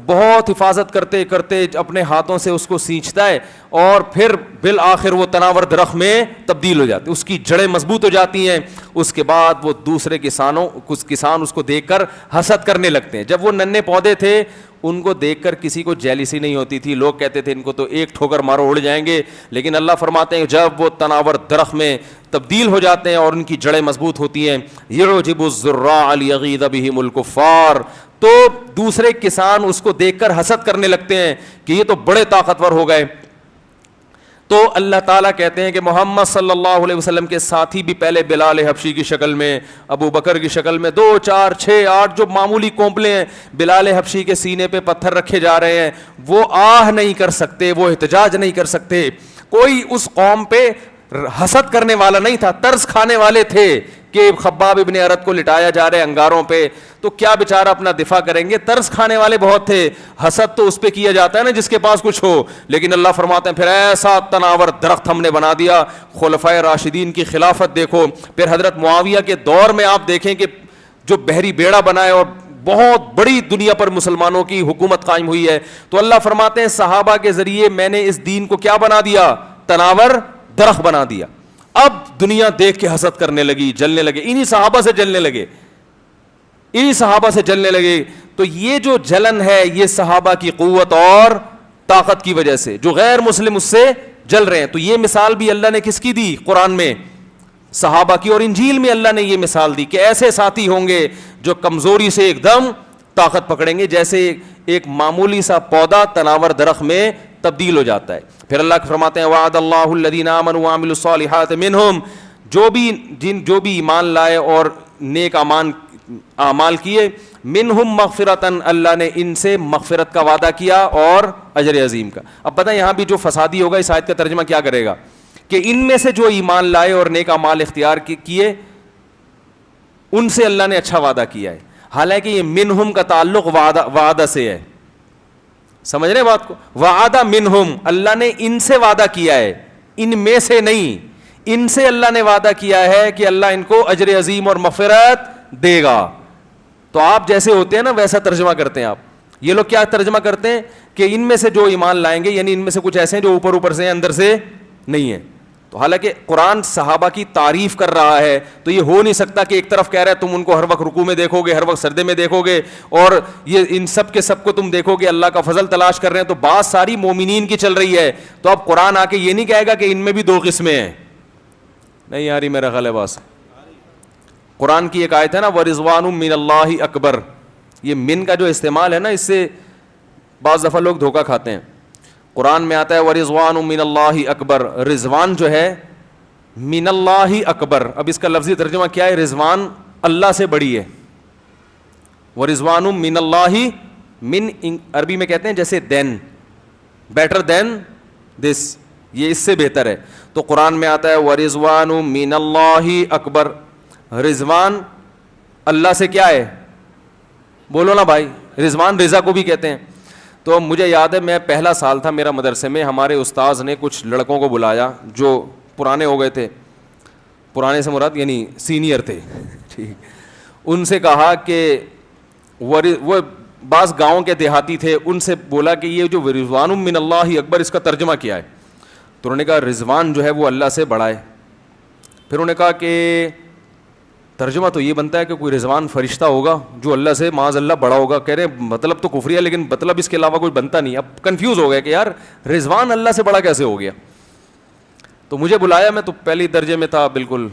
Speaker 2: بہت حفاظت کرتے کرتے اپنے ہاتھوں سے اس کو سینچتا ہے, اور پھر بالآخر وہ تناور درخت میں تبدیل ہو جاتی ہے, اس کی جڑیں مضبوط ہو جاتی ہیں. اس کے بعد وہ دوسرے کسان اس کو دیکھ کر حسد کرنے لگتے ہیں. جب وہ ننھے پودے تھے ان کو دیکھ کر کسی کو جیلیسی نہیں ہوتی تھی, لوگ کہتے تھے ان کو تو ایک ٹھوکر مارو اڑ جائیں گے, لیکن اللہ فرماتے ہیں جب وہ تناور درخت میں تبدیل ہو جاتے ہیں اور ان کی جڑیں مضبوط ہوتی ہیں, یعجب الزراع لیغیظ بہم الکفار, تو دوسرے کسان اس کو دیکھ کر حسد کرنے لگتے ہیں کہ یہ تو بڑے طاقتور ہو گئے. تو اللہ تعالیٰ کہتے ہیں کہ محمد صلی اللہ علیہ وسلم کے ساتھی بھی پہلے بلال حبشی کی شکل میں, ابو بکر کی شکل میں, 2 4 6 8 جو معمولی کونپلے ہیں, بلال حبشی کے سینے پہ پتھر رکھے جا رہے ہیں, وہ آہ نہیں کر سکتے, وہ احتجاج نہیں کر سکتے. کوئی اس قوم پہ حسد کرنے والا نہیں تھا, ترس کھانے والے تھے کہ خباب ابن ارت کو لٹایا جا رہا ہے انگاروں پہ, تو کیا بیچارہ اپنا دفاع کریں گے. ترس کھانے والے بہت تھے, حسد تو اس پہ کیا جاتا ہے نا جس کے پاس کچھ ہو, لیکن اللہ فرماتے ہیں پھر ایسا تناور درخت ہم نے بنا دیا. خلفائے راشدین کی خلافت دیکھو, پھر حضرت معاویہ کے دور میں آپ دیکھیں کہ جو بحری بیڑا بنا ہے اور بہت بڑی دنیا پر مسلمانوں کی حکومت قائم ہوئی ہے. تو اللہ فرماتے ہیں صحابہ کے ذریعے میں نے اس دین کو کیا بنا دیا؟ تناور درخت بنا دیا. اب دنیا دیکھ کے حسد کرنے لگی, جلنے لگے, انہی صحابہ سے جلنے لگے, انہی صحابہ سے جلنے لگے. تو یہ جو جلن ہے یہ صحابہ کی قوت اور طاقت کی وجہ سے, جو غیر مسلم اس سے جل رہے ہیں. تو یہ مثال بھی اللہ نے کس کی دی قرآن میں؟ صحابہ کی. اور انجیل میں اللہ نے یہ مثال دی کہ ایسے ساتھی ہوں گے جو کمزوری سے ایک دم طاقت پکڑیں گے, جیسے ایک معمولی سا پودا تناور درخت میں تبدیل ہو جاتا ہے. پھر اللہ فرماتے ہیں وعد اللہ الذین آمنوا وعملوا الصالحات منہم, جو بھی ایمان لائے اور نیک اعمال کیے, منہم مغفرتاً, اللہ نے ان سے مغفرت کا وعدہ کیا اور اجر عظیم کا. اب پتہ یہاں بھی جو فسادی ہوگا اس آیت کا ترجمہ کیا کرے گا کہ ان میں سے جو ایمان لائے اور نیک اعمال اختیار کیے ان سے اللہ نے اچھا وعدہ کیا ہے. حالانکہ یہ منہم کا تعلق وعدہ سے ہے, سمجھ رہے بات کو؟ وعدہ منہم, اللہ نے ان سے وعدہ کیا ہے, ان میں سے نہیں, ان سے اللہ نے وعدہ کیا ہے کہ اللہ ان کو اجر عظیم اور مغفرت دے گا. تو آپ جیسے ہوتے ہیں نا ویسا ترجمہ کرتے ہیں آپ. یہ لوگ کیا ترجمہ کرتے ہیں کہ ان میں سے جو ایمان لائیں گے, یعنی ان میں سے کچھ ایسے ہیں جو اوپر سے ہیں اندر سے نہیں ہیں. تو حالانکہ قرآن صحابہ کی تعریف کر رہا ہے, تو یہ ہو نہیں سکتا کہ ایک طرف کہہ رہا ہے تم ان کو ہر وقت رکوع میں دیکھو گے, ہر وقت سجدے میں دیکھو گے, اور یہ ان سب کے سب کو تم دیکھو گے اللہ کا فضل تلاش کر رہے ہیں. تو بات ساری مومنین کی چل رہی ہے. تو اب قرآن آ کے یہ نہیں کہے گا کہ ان میں بھی 2 قسمیں ہیں. نہیں آ رہی میرا خیال ہے بس. قرآن کی ایک آیت ہے نا ورضوان من اللہ اکبر, یہ من کا جو استعمال ہے نا اس سے بعض دفعہ لوگ دھوکہ کھاتے ہیں. قرآن میں آتا ہے ورضوان من اللہ اکبر, رضوان جو ہے من اللہ اکبر. اب اس کا لفظی ترجمہ کیا ہے؟ رضوان اللہ سے بڑی ہے. ورضوان من اللہ, من عربی میں کہتے ہیں جیسے دین, بیٹر دین دس, یہ اس سے بہتر ہے. تو قرآن میں آتا ہے ورضوان من اللہ اکبر, رضوان اللہ سے کیا ہے؟ بولو نا بھائی, رضوان رضا کو بھی کہتے ہیں. تو مجھے یاد ہے میں پہلا سال تھا میرا مدرسے میں, ہمارے استاذ نے کچھ لڑکوں کو بلایا جو پرانے ہو گئے تھے, پرانے سے مراد یعنی سینئر تھے, ٹھیک. ان سے کہا کہ وہ بعض گاؤں کے دیہاتی تھے, ان سے بولا کہ یہ جو رضوان من اللہ اکبر اس کا ترجمہ کیا ہے؟ تو انہوں نے کہا رضوان جو ہے وہ اللہ سے بڑا ہے. پھر انہوں نے کہا کہ ترجمہ تو یہ بنتا ہے کہ کوئی رضوان فرشتہ ہوگا جو اللہ سے معاذ اللہ بڑا ہوگا. کہہ رہے ہیں مطلب تو کفری ہے لیکن مطلب اس کے علاوہ کوئی بنتا نہیں. اب کنفیوز ہو گیا کہ یار رضوان اللہ سے بڑا کیسے ہو گیا. تو مجھے بلایا, میں تو پہلی درجے میں تھا بالکل,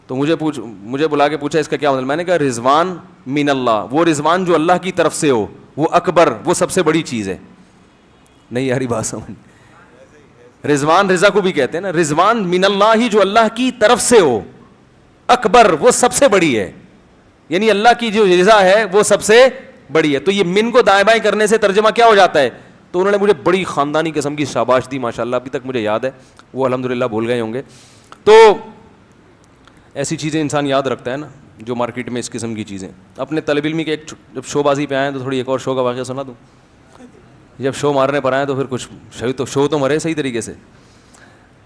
Speaker 2: تو مجھے بلا کے پوچھا اس کا کیا مطلب. میں نے کہا رضوان من اللہ, وہ رضوان جو اللہ کی طرف سے ہو, وہ اکبر, وہ سب سے بڑی چیز ہے. نہیں یاری بات سمجھ, رضوان رضا کو بھی کہتے ہیں نا, رضوان من اللہ ہی جو اللہ کی طرف سے ہو, اکبر وہ سب سے بڑی ہے, یعنی اللہ کی جو رضا ہے وہ سب سے بڑی ہے. تو یہ من کو دائیں بائیں کرنے سے ترجمہ کیا ہو جاتا ہے. تو انہوں نے مجھے بڑی خاندانی قسم کی شاباش دی ماشاءاللہ, ابھی تک مجھے یاد ہے, وہ الحمدللہ بھول گئے ہوں گے. تو ایسی چیزیں انسان یاد رکھتا ہے نا جو مارکیٹ میں اس قسم کی چیزیں. اپنے طالب علمی کے ایک جب شو بازی پہ آئے تو تھوڑی ایک اور شو کا واقعہ سنا دوں. جب شو مارنے پر آئے تو پھر کچھ شو تو مرے صحیح طریقے سے.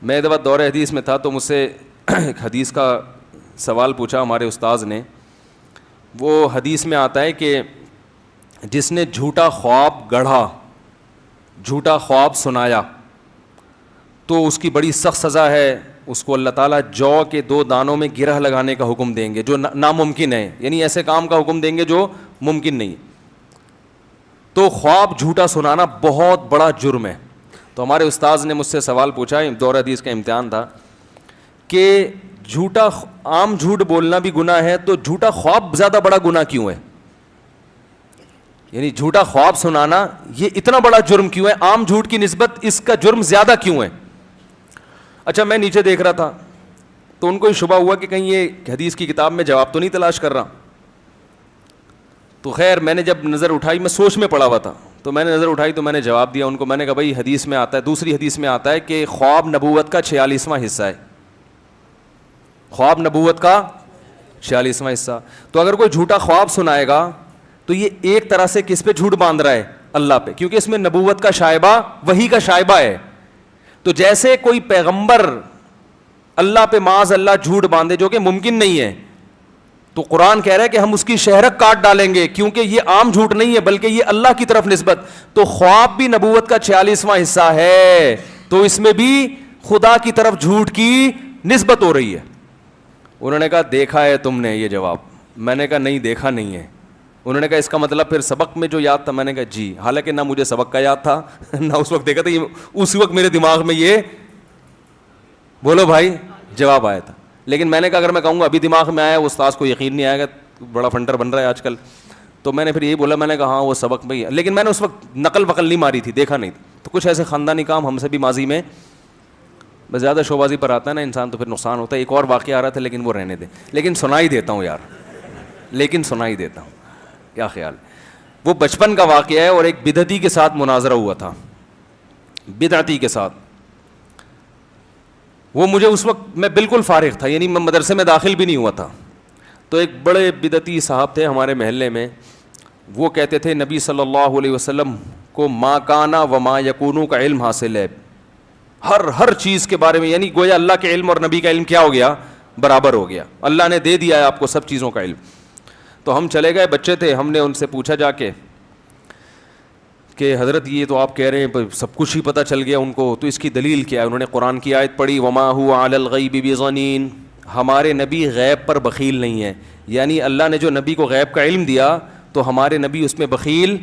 Speaker 2: میں ایک دفعہ دور حدیث میں تھا تو مجھ سے ایک حدیث کا سوال پوچھا ہمارے استاذ نے. وہ حدیث میں آتا ہے کہ جس نے جھوٹا خواب گڑھا, جھوٹا خواب سنایا, تو اس کی بڑی سخت سزا ہے. اس کو اللہ تعالیٰ جو کے 2 دانوں میں گرہ لگانے کا حکم دیں گے جو ناممکن ہے, یعنی ایسے کام کا حکم دیں گے جو ممکن نہیں. تو خواب جھوٹا سنانا بہت بڑا جرم ہے. تو ہمارے استاذ نے مجھ سے سوال پوچھا, دور حدیث کا امتحان تھا, کہ جھوٹا عام جھوٹ بولنا بھی گناہ ہے تو جھوٹا خواب زیادہ بڑا گناہ کیوں ہے, یعنی جھوٹا خواب سنانا یہ اتنا بڑا جرم کیوں ہے, عام جھوٹ کی نسبت اس کا جرم زیادہ کیوں ہے. اچھا میں نیچے دیکھ رہا تھا تو ان کو یہ شبہ ہوا کہ کہیں یہ حدیث کی کتاب میں جواب تو نہیں تلاش کر رہا. تو خیر میں نے جب نظر اٹھائی, میں سوچ میں پڑا ہوا تھا, تو میں نے نظر اٹھائی تو میں نے جواب دیا ان کو. میں نے کہا بھائی حدیث میں آتا ہے, دوسری حدیث میں آتا ہے کہ خواب نبوت کا 46واں حصہ ہے, خواب نبوت کا 46واں حصہ. تو اگر کوئی جھوٹا خواب سنائے گا تو یہ ایک طرح سے کس پہ جھوٹ باندھ رہا ہے, اللہ پہ, کیونکہ اس میں نبوت کا شائبہ, وحی کا شائبہ ہے. تو جیسے کوئی پیغمبر اللہ پہ معاذ اللہ جھوٹ باندھے جو کہ ممکن نہیں ہے, تو قرآن کہہ رہا ہے کہ ہم اس کی شہرک کاٹ ڈالیں گے, کیونکہ یہ عام جھوٹ نہیں ہے بلکہ یہ اللہ کی طرف نسبت. تو خواب بھی نبوت کا 46واں حصہ ہے, تو اس میں بھی خدا کی طرف جھوٹ کی نسبت ہو رہی ہے. انہوں نے کہا دیکھا ہے تم نے یہ جواب. میں نے کہا نہیں دیکھا نہیں ہے. انہوں نے کہا اس کا مطلب پھر سبق میں جو یاد تھا. میں نے کہا جی, حالانکہ نہ مجھے سبق کا یاد تھا نہ اس وقت دیکھا تھا, یہ اس وقت میرے دماغ میں یہ بولو بھائی جواب آیا تھا. لیکن میں نے کہا اگر میں کہوں گا ابھی دماغ میں آیا, استاذ کو یقین نہیں آئے گا, بڑا فنٹر بن رہا ہے آج کل. تو میں نے پھر یہی بولا, میں نے کہا ہاں وہ سبق میں ہی ہے, لیکن میں نے اس وقت نقل وقل نہیں ماری تھی, دیکھا نہیں تھا. تو کچھ ایسے خاندانی کام ہم سے بھی ماضی میں, بس زیادہ شوبازی پر آتا ہے نا انسان تو پھر نقصان ہوتا ہے. ایک اور واقعہ آ رہا تھا لیکن وہ رہنے دیں, لیکن سنا ہی دیتا ہوں یار, لیکن سنا ہی دیتا ہوں. کیا خیال ہے, وہ بچپن کا واقعہ ہے اور ایک بدعتی کے ساتھ مناظرہ ہوا تھا, بدعتی کے ساتھ. وہ مجھے اس وقت میں بالکل فارغ تھا, یعنی میں مدرسے میں داخل بھی نہیں ہوا تھا. تو ایک بڑے بدعتی صاحب تھے ہمارے محلے میں, وہ کہتے تھے نبی صلی اللہ علیہ وسلم کو ما کانا و ما یکونو کا علم حاصل ہے, ہر چیز کے بارے میں, یعنی گویا اللہ کے علم اور نبی کا علم کیا ہو گیا, برابر ہو گیا. اللہ نے دے دیا ہے آپ کو سب چیزوں کا علم. تو ہم چلے گئے, بچے تھے, ہم نے ان سے پوچھا جا کے کہ حضرت یہ تو آپ کہہ رہے ہیں سب کچھ ہی پتہ چل گیا ان کو, تو اس کی دلیل کیا ہے؟ انہوں نے قرآن کی آیت پڑھی, وما هو علی الغیب بضنین, ہمارے نبی غیب پر بخیل نہیں ہے. یعنی اللہ نے جو نبی کو غیب کا علم دیا تو ہمارے نبی اس میں بخیل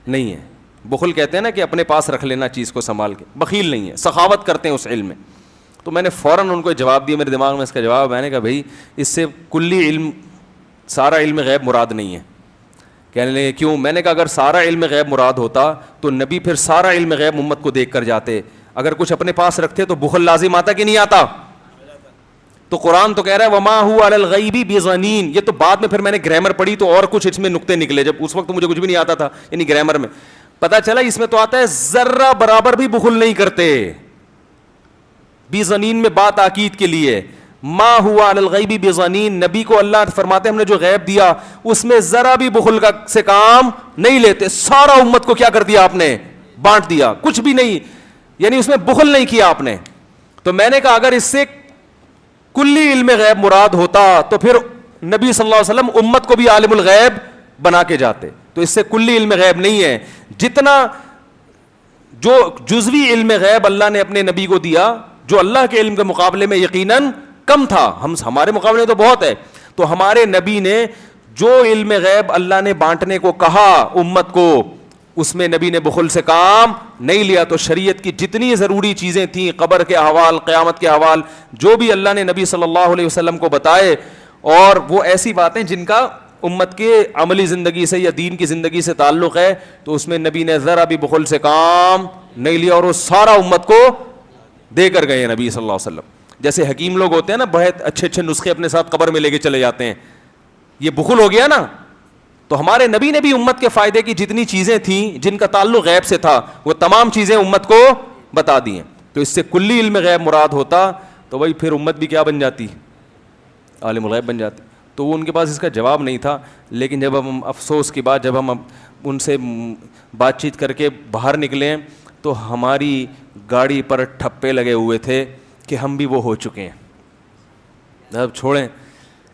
Speaker 2: نہیں ہے. بخل کہتے ہیں نا کہ اپنے پاس رکھ لینا چیز کو سنبھال کے, بخیل نہیں ہے, سخاوت کرتے ہیں اس علم میں. تو میں نے فوراً ان کو جواب دیا, میرے دماغ میں اس کا جواب. میں نے کہا بھائی اس سے کلی علم, سارا علم غیب مراد نہیں ہے. کہنے لگے کیوں؟ میں نے کہا اگر سارا علم غیب مراد ہوتا تو نبی پھر سارا علم غیب امت کو دیکھ کر جاتے. اگر کچھ اپنے پاس رکھتے تو بخل لازم آتا کہ نہیں آتا؟ تو قرآن تو کہہ رہا ہے وما هو علی الغیب بضنین. یہ تو بعد میں پھر میں نے گرامر پڑھی تو اور کچھ اس میں نقطے نکلے, جب اس وقت مجھے کچھ بھی نہیں آتا تھا, یعنی گرامر میں پتہ چلا اس میں تو آتا ہے ذرہ برابر بھی بخل نہیں کرتے. بضنین میں بات تاکید کے لیے, ما ہوا علی الغیب بضنین, نبی کو اللہ فرماتے ہیں ہم نے جو غیب دیا اس میں ذرا بھی بخل کا سے کام نہیں لیتے. سارا امت کو کیا کر دیا آپ نے؟ بانٹ دیا, کچھ بھی نہیں, یعنی اس میں بخل نہیں کیا آپ نے. تو میں نے کہا اگر اس سے کلی علم غیب مراد ہوتا تو پھر نبی صلی اللہ علیہ وسلم امت کو بھی عالم الغیب بنا کے جاتے. تو اس سے کلی علم غیب نہیں ہے. جتنا جو جزوی علم غیب اللہ نے اپنے نبی کو دیا, جو اللہ کے علم کے مقابلے میں یقیناً کم تھا, ہمارے مقابلے میں تو بہت ہے. تو ہمارے نبی نے جو علم غیب اللہ نے بانٹنے کو کہا امت کو, اس میں نبی نے بخل سے کام نہیں لیا. تو شریعت کی جتنی ضروری چیزیں تھیں, قبر کے احوال, قیامت کے احوال, جو بھی اللہ نے نبی صلی اللہ علیہ وسلم کو بتائے, اور وہ ایسی باتیں جن کا امت کے عملی زندگی سے یا دین کی زندگی سے تعلق ہے, تو اس میں نبی نے ذرا بھی بخل سے کام نہیں لیا, اور وہ سارا امت کو دے کر گئے نبی صلی اللہ علیہ وسلم. جیسے حکیم لوگ ہوتے ہیں نا, بہت اچھے اچھے نسخے اپنے ساتھ قبر میں لے کے چلے جاتے ہیں, یہ بخل ہو گیا نا. تو ہمارے نبی نے بھی امت کے فائدے کی جتنی چیزیں تھیں جن کا تعلق غیب سے تھا, وہ تمام چیزیں امت کو بتا دی ہیں. تو اس سے کلی علم غیب مراد ہوتا تو وہی پھر امت بھی کیا بن جاتی, عالم الغیب بن جاتی. تو وہ ان کے پاس اس کا جواب نہیں تھا. لیکن جب ہم افسوس کی بات, جب ہم ان سے بات چیت کر کے باہر نکلے تو ہماری گاڑی پر ٹھپے لگے ہوئے تھے کہ ہم بھی وہ ہو چکے ہیں. اب چھوڑیں,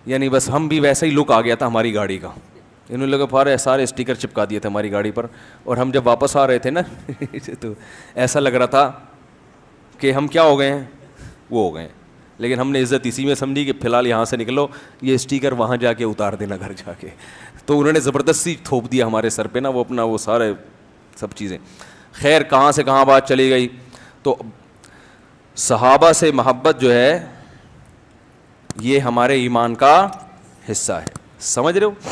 Speaker 2: یعنی بس ہم بھی ویسا ہی لک آ گیا تھا ہماری گاڑی کا. انہوں نے لوگ سارے اسٹیکر چپکا دیے تھے ہماری گاڑی پر, اور ہم جب واپس آ رہے تھے نا تو ایسا لگ رہا تھا کہ ہم کیا ہو گئے ہیں, وہ ہو گئے ہیں. لیکن ہم نے عزت اسی میں سمجھی کہ فی الحال یہاں سے نکلو, یہ اسٹیکر وہاں جا کے اتار دینا گھر جا کے. تو انہوں نے زبردستی تھوپ دیا ہمارے سر پہ نا وہ اپنا وہ سارے سب چیزیں. خیر کہاں سے کہاں بات چلی گئی. تو صحابہ سے محبت جو ہے یہ ہمارے ایمان کا حصہ ہے, سمجھ رہے ہو.